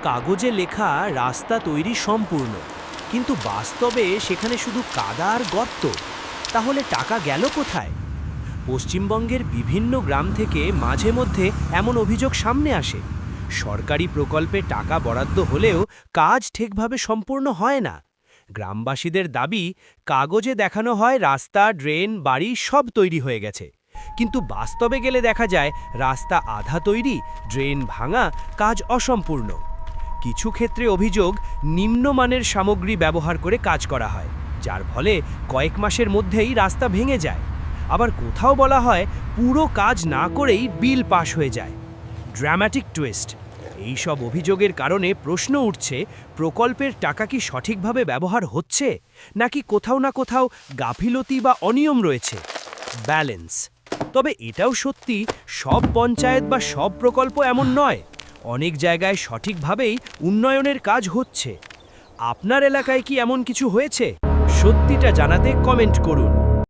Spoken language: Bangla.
কাগজে লেখা রাস্তা তৈরি সম্পূর্ণ, কিন্তু বাস্তবে সেখানে শুধু কাদা আর গর্ত। তাহলে টাকা গেল কোথায়? পশ্চিমবঙ্গের বিভিন্ন গ্রাম থেকে মাঝে মধ্যে এমন অভিযোগ সামনে আসে। সরকারি প্রকল্পে টাকা বরাদ্দ হলেও কাজ ঠিকভাবে সম্পূর্ণ হয় না। গ্রামবাসীদের দাবি, কাগজে দেখানো হয় রাস্তা, ড্রেন, বাড়ি সব তৈরি হয়ে গেছে, কিন্তু বাস্তবে গেলে দেখা যায় রাস্তা আধা তৈরি, ড্রেন ভাঙা, কাজ অসম্পূর্ণ। কিছু ক্ষেত্রে অভিযোগ, নিম্নমানের সামগ্রী ব্যবহার করে কাজ করা হয়, যার ফলে কয়েক মাসের মধ্যেই রাস্তা ভেঙে যায়। আবার কোথাও বলা হয় পুরো কাজ না করেই বিল পাস হয়ে যায়। Dramatic twist. এই সব অভিযোগের কারণে প্রশ্ন উঠছে, প্রকল্পের টাকা কি সঠিকভাবে ব্যবহার হচ্ছে, নাকি কোথাও না কোথাও গাফিলতি বা অনিয়ম রয়েছে? ব্যালেন্স। তবে এটাও সত্যি, সব পঞ্চায়েত বা সব প্রকল্প এমন নয়। অনেক জায়গায় সঠিকভাবেই উন্নয়নের কাজ হচ্ছে। আপনার এলাকায় কি এমন কিছু হয়েছে? সত্যিটা জানাতে কমেন্ট করুন।